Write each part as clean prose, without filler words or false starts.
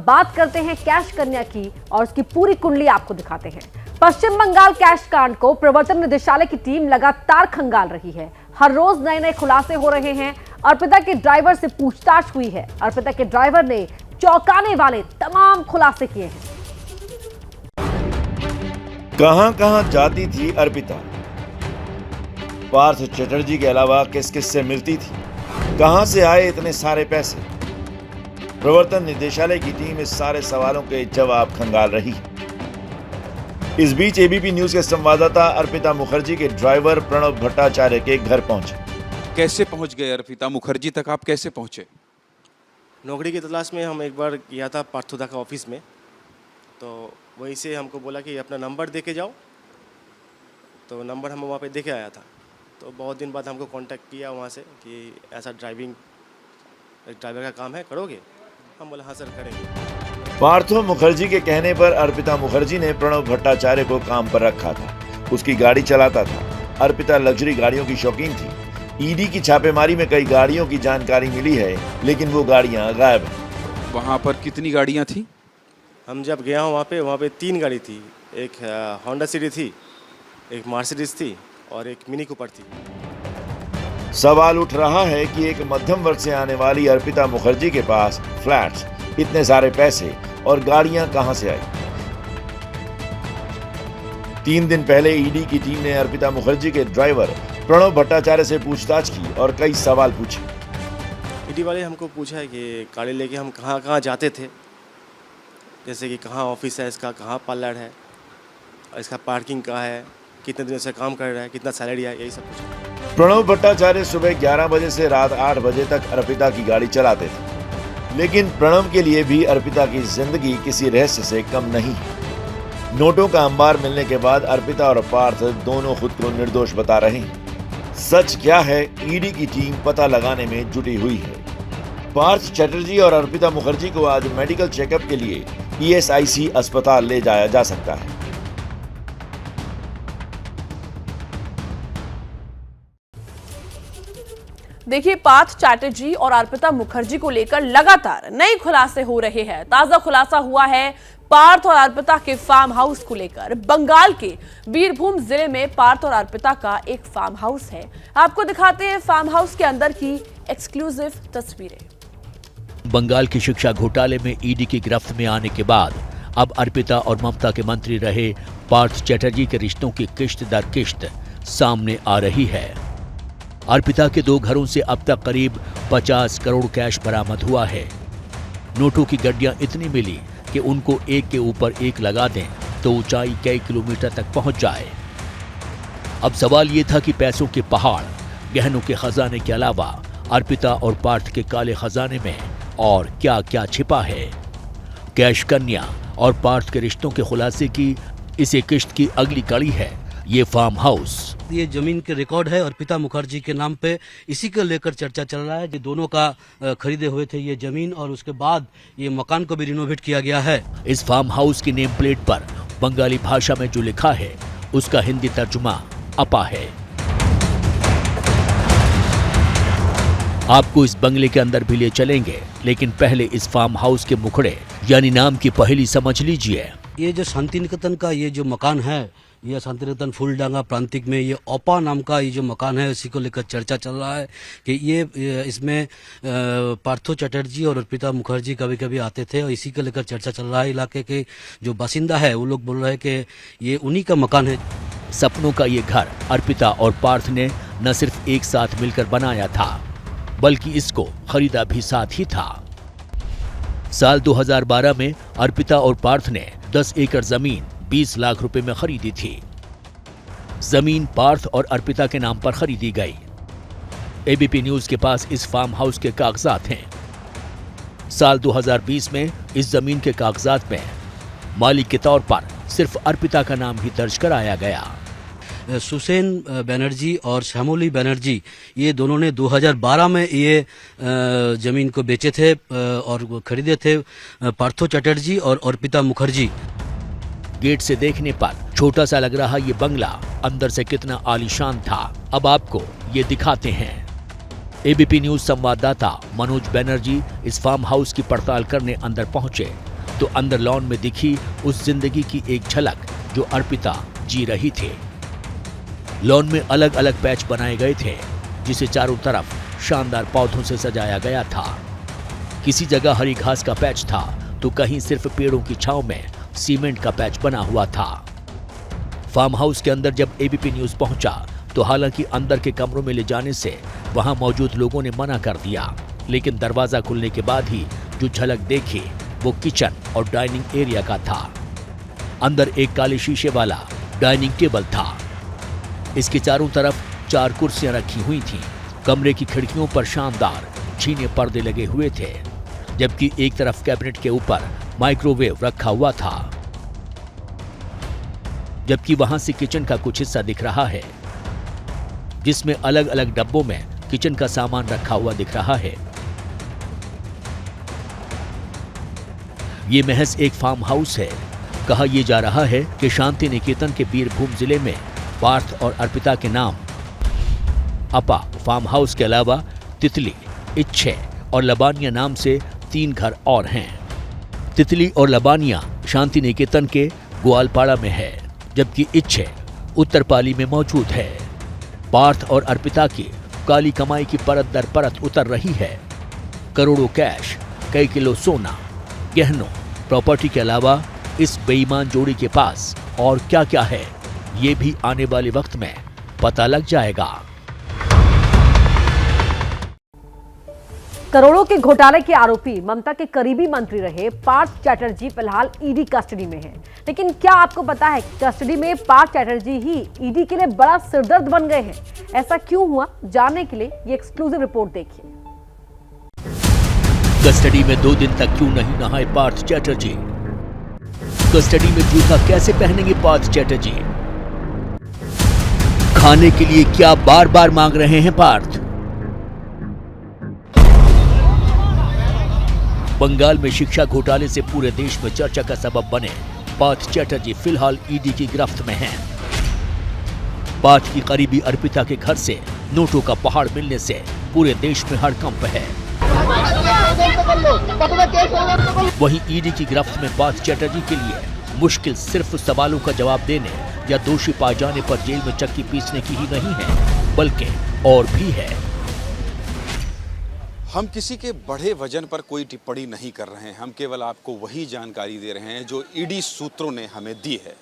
बात करते हैं कैश कन्या की और उसकी पूरी कुंडली आपको दिखाते हैं। पश्चिम बंगाल कैश कांड को प्रवर्तन निदेशालय की टीम लगातार खंगाल रही है। हर रोज नए नए खुलासे हो रहे हैं। अर्पिता के ड्राइवर से पूछताछ हुई है। अर्पिता के ड्राइवर ने चौंकाने वाले तमाम खुलासे किए हैं। कहां कहां जाती थी अर्पिता? पार्थ चटर्जी के अलावा किस किस से मिलती थी? कहां से आए इतने सारे पैसे? प्रवर्तन निदेशालय की टीम इस सारे सवालों के जवाब खंगाल रही है। इस बीच एबीपी न्यूज के संवाददाता अर्पिता मुखर्जी के ड्राइवर प्रणव भट्टाचार्य के घर पहुंचे। कैसे पहुंच गए अर्पिता मुखर्जी तक? आप कैसे पहुंचे? नौकरी की तलाश में हम एक बार गया था पार्थुदा का ऑफिस में, तो वहीं से हमको बोला कि अपना नंबर दे के जाओ। तो नंबर हम वहाँ पे दे के आया था। तो बहुत दिन बाद हमको कांटेक्ट किया वहाँ से कि ऐसा ड्राइवर का काम है, करोगे? हम बोला हाँ सर करेंगे। पार्थो मुखर्जी के कहने पर अर्पिता मुखर्जी ने प्रणव भट्टाचार्य को काम पर रखा था। उसकी गाड़ी चलाता था। अर्पिता लग्जरी गाड़ियों की शौकीन थी। ईडी की छापेमारी में कई गाड़ियों की जानकारी मिली है, लेकिन वो गाड़ियां गायब हैं। वहाँ पर कितनी गाड़ियाँ थी? हम जब गया वहाँ पे 3 गाड़ी थी। एक होंडा सिटी थी, एक मर्सिडीज थी और एक मिनी कूपर थी। सवाल उठ रहा है कि एक मध्यम वर्ग से आने वाली अर्पिता मुखर्जी के पास फ्लैट्स, इतने सारे पैसे और गाड़ियां कहां से आई? 3 दिन पहले ईडी की टीम ने अर्पिता मुखर्जी के ड्राइवर प्रणव भट्टाचार्य से पूछताछ की और कई सवाल पूछे। ईडी वाले हमको पूछा है कि गाड़ी लेके हम कहाँ कहाँ जाते थे, जैसे कि कहाँ ऑफिस है इसका, कहाँ पार्लर है, इसका पार्किंग कहाँ है, कितने दिनों से काम कर रहा है, कितना सैलरी है, यही सब कुछ। प्रणव भट्टाचार्य सुबह 11 बजे से रात 8 बजे तक अर्पिता की गाड़ी चलाते थे, लेकिन प्रणव के लिए भी अर्पिता की जिंदगी किसी रहस्य से कम नहीं है। नोटों का अंबार मिलने के बाद अर्पिता और पार्थ दोनों खुद को निर्दोष बता रहे हैं। सच क्या है, ईडी की टीम पता लगाने में जुटी हुई है। पार्थ चटर्जी और अर्पिता मुखर्जी को आज मेडिकल चेकअप के लिए ईएसआईसी अस्पताल ले जाया जा सकता है। देखिए, पार्थ चैटर्जी और अर्पिता मुखर्जी को लेकर लगातार नए खुलासे हो रहे हैं। ताजा खुलासा हुआ है पार्थ और अर्पिता के फार्म हाउस को लेकर। बंगाल के बीरभूम जिले में पार्थ और अर्पिता का एक फार्म हाउस है। आपको दिखाते हैं फार्म हाउस के अंदर की एक्सक्लूसिव तस्वीरें। बंगाल की शिक्षा घोटाले में ईडी की गिरफ्त में आने के बाद अब अर्पिता और ममता के मंत्री रहे पार्थ चैटर्जी के रिश्तों की किश्त दर किश्त सामने आ रही है। अर्पिता के 2 घरों से अब तक करीब 50 करोड़ कैश बरामद हुआ है। नोटों की गड्डियां इतनी मिली कि उनको एक के ऊपर एक लगा दें तो ऊंचाई कई किलोमीटर तक पहुंच जाए। अब सवाल ये था कि पैसों के पहाड़, गहनों के खजाने के अलावा अर्पिता और पार्थ के काले खजाने में और क्या क्या छिपा है। कैश कन्या और पार्थ के रिश्तों के खुलासे की इसे किश्त की अगली कड़ी है ये फार्म हाउस। ये जमीन के रिकॉर्ड है अर्पिता मुखर्जी के नाम पे, इसी को लेकर चर्चा चल रहा है। ये दोनों का खरीदे हुए थे ये जमीन और उसके बाद ये मकान को भी रिनोवेट किया गया है। इस फार्म हाउस की नेम प्लेट पर बंगाली भाषा में जो लिखा है उसका हिंदी तर्जुमा अपा है। आपको इस बंगले के अंदर भी ले चलेंगे, लेकिन पहले इस फार्म हाउस के मुखड़े यानी नाम की पहेली समझ लीजिए। ये जो शांति निकेतन का ये जो मकान है, ये शांति निकेतन फूलडांगा प्रांतिक में ये ओपा नाम का ये जो मकान है, उसी को लेकर चर्चा चल रहा है कि ये इसमें पार्थो चटर्जी और अर्पिता मुखर्जी कभी कभी आते थे और इसी को लेकर चर्चा चल रहा है। इलाके के जो बासिंदा है वो लोग बोल रहे हैं कि ये उन्हीं का मकान है। सपनों का ये घर अर्पिता और पार्थ ने न सिर्फ एक साथ मिलकर बनाया था, बल्कि इसको खरीदा भी साथ ही था। साल 2012 में अर्पिता और पार्थ ने 10 एकड़ जमीन 20 लाख रुपए में खरीदी थी। जमीन पार्थ और अर्पिता के नाम पर खरीदी गई। एबीपी न्यूज के पास इस फार्म हाउस के कागजात हैं। साल 2020 में इस जमीन के कागजात में मालिक के तौर पर सिर्फ अर्पिता का नाम ही दर्ज कराया गया। सुसेन बनर्जी और श्यामोली बनर्जी ये दोनों ने 2012 में ये जमीन को बेचे थे और खरीदे थे पार्थो चटर्जी और अर्पिता मुखर्जी। गेट से देखने पर छोटा सा लग रहा ये बंगला अंदर से कितना आलीशान था, अब आपको ये दिखाते हैं। एबीपी न्यूज संवाददाता मनोज बनर्जी इस फार्म हाउस की पड़ताल करने अंदर पहुंचे तो अंदर लॉन में दिखी उस जिंदगी की एक झलक जो अर्पिता जी रही थी। लॉन में अलग अलग पैच बनाए गए थे, जिसे चारों तरफ शानदार पौधों से सजाया गया था। किसी जगह हरी घास का पैच था तो कहीं सिर्फ पेड़ों की छांव में सीमेंट का पैच बना हुआ था। फार्म हाउस के अंदर जब एबीपी न्यूज पहुंचा तो हालांकि अंदर के कमरों में ले जाने से वहां मौजूद लोगों ने मना कर दिया, लेकिन दरवाजा खुलने के बाद ही जो झलक देखी वो किचन और डाइनिंग एरिया का था। अंदर एक काले शीशे वाला डाइनिंग टेबल था। इसके चारों तरफ 4 कुर्सियां रखी हुई थीं। कमरे की खिड़कियों पर शानदार छीने पर्दे लगे हुए थे, जबकि एक तरफ कैबिनेट के ऊपर माइक्रोवेव रखा हुआ था, जबकि वहां से किचन का कुछ हिस्सा दिख रहा है, जिसमें अलग अलग डब्बों में किचन का सामान रखा हुआ दिख रहा है। ये महज एक फार्म हाउस है। कहा यह जा रहा है कि शांति निकेतन के बीरभूम जिले में पार्थ और अर्पिता के नाम अपा फार्म हाउस के अलावा तितली, इच्छे और लबानिया नाम से 3 घर और हैं। तितली और लबानिया शांति निकेतन के ग्वालपाड़ा में है, जबकि इच्छे उत्तरपाली में मौजूद है। पार्थ और अर्पिता की काली कमाई की परत दर परत उतर रही है। करोड़ों कैश, कई किलो सोना, गहनों, प्रॉपर्टी के अलावा इस बेईमान जोड़ी के पास और क्या क्या है, ये भी आने वाले वक्त में पता लग जाएगा। करोड़ों के घोटाले के आरोपी ममता के करीबी मंत्री रहे पार्थ चैटर्जी फिलहाल ईडी कस्टडी में हैं। लेकिन क्या आपको पता है कस्टडी में पार्थ चैटर्जी ही ईडी के लिए बड़ा सिरदर्द बन गए हैं? ऐसा क्यों हुआ, जानने के लिए ये एक्सक्लूसिव रिपोर्ट देखिए। कस्टडी में 2 दिन तक क्यों नहीं नहाए पार्थ चैटर्जी? कस्टडी में जूता कैसे पहनेंगे पार्थ चैटर्जी? खाने के लिए क्या बार बार मांग रहे हैं पार्थ? बंगाल में शिक्षा घोटाले से पूरे देश में चर्चा का सबब बने पार्थ चैटर्जी फिलहाल ईडी की गिरफ्त में हैं। पार्थ की करीबी अर्पिता के घर से नोटों का पहाड़ मिलने से पूरे देश में हड़कंप है। वहीं ईडी की गिरफ्त में पार्थ चैटर्जी के लिए मुश्किल सिर्फ सवालों का जवाब देने या दोषी पाए जाने पर जेल में चक्की पीसने की ही नहीं है, बल्कि और भी है। हम किसी के बढ़े वजन पर कोई टिप्पणी नहीं कर रहे हैं, हम केवल आपको वही जानकारी दे रहे हैं जो ईडी सूत्रों ने हमें दी है।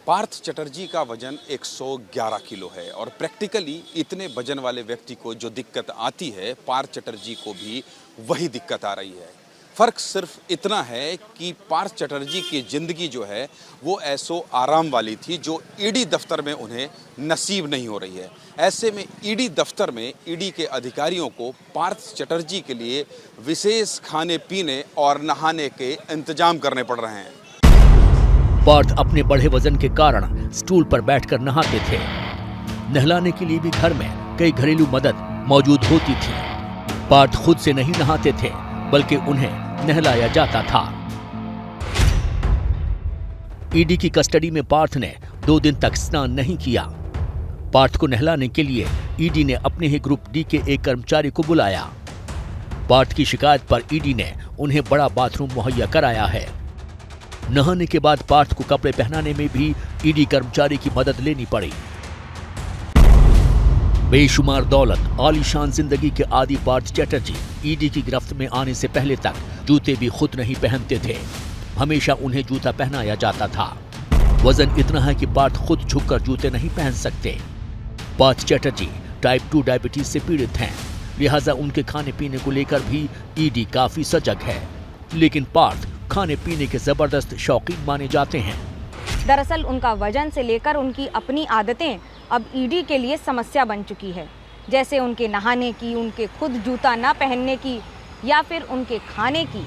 पार्थ चैटर्जी का वजन 111 किलो है और प्रैक्टिकली इतने वजन वाले व्यक्ति को जो दिक्कत आती है, पार्थ चैटर्जी को भी वही दिक्कत आ रही है। फ़र्क सिर्फ इतना है कि पार्थ चैटर्जी की ज़िंदगी जो है वो ऐसो आराम वाली थी जो ईडी दफ्तर में उन्हें नसीब नहीं हो रही है। ऐसे में ईडी दफ्तर में ईडी के अधिकारियों को पार्थ चैटर्जी के लिए विशेष खाने पीने और नहाने के इंतजाम करने पड़ रहे हैं। पार्थ अपने बढ़े वजन के कारण स्टूल पर बैठकर नहाते थे। नहलाने के लिए भी घर में कई घरेलू मदद मौजूद होती थी। पार्थ खुद से नहीं नहाते थे, बल्कि उन्हें नहलाया जाता था। ईडी की कस्टडी में पार्थ ने 2 दिन तक स्नान नहीं किया। पार्थ को नहलाने के लिए ईडी ने अपने ही ग्रुप डी के एक कर्मचारी को बुलाया। पार्थ की शिकायत पर ईडी ने उन्हें बड़ा बाथरूम मुहैया कराया है। नहाने के बाद पार्थ को कपड़े पहनाने में भी ईडी कर्मचारी की मदद लेनी पड़ी। बेशुमार दौलत, आलीशान जिंदगी के आदी पार्थ चैटर्जी ईडी की गिरफ्त में आने से पहले तक जूते भी खुद नहीं पहनते थे। हमेशा उन्हें जूता पहनाया जाता था। वजन इतना है कि पार्थ खुद झुककर जूते नहीं पहन सकते। पार्थ चैटर्जी टाइप 2 डायबिटीज से पीड़ित हैं, लिहाजा उनके खाने पीने को लेकर भी ईडी काफी सजग है। लेकिन पार्थ खाने पीने के जबरदस्त शौकीन माने जाते हैं। दरअसल उनका वजन से लेकर उनकी अपनी आदतें अब ईडी के लिए समस्या बन चुकी है। जैसे उनके नहाने की, उनके खुद जूता न पहनने की या फिर उनके खाने की।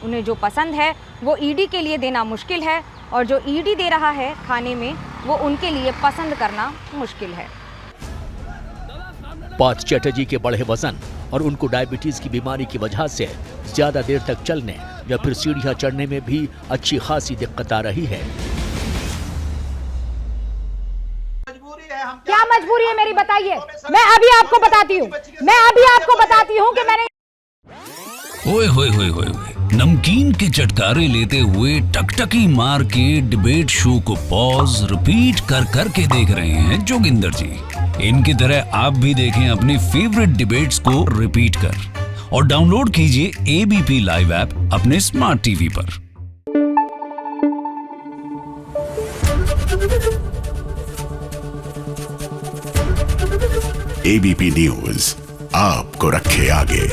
उन्हें जो पसंद है वो ईडी के लिए देना मुश्किल है और जो ईडी दे रहा है खाने में वो उनके लिए पसंद करना मुश्किल है। पार्थ चैटर्जी के बढ़े वजन और उनको डायबिटीज की बीमारी की वजह से ज्यादा देर तक चलने या फिर सीढ़ियां चढ़ने में भी अच्छी खासी दिक्कत आ रही है। क्या मजबूरी है मेरी, बताइए। मैं अभी आपको बताती हूँ कि मैंने। ओए होए होए होए होए, नमकीन के चटकारे लेते हुए टकटकी मार के डिबेट शो को पॉज रिपीट कर कर के देख रहे हैं जोगिंदर जी। इनकी तरह आप भी देखें अपनी फेवरेट डिबेट्स को रिपीट कर और डाउनलोड कीजिए एबीपी लाइव ऐप अपने स्मार्ट टीवी पर। एबीपी न्यूज आपको रखे आगे।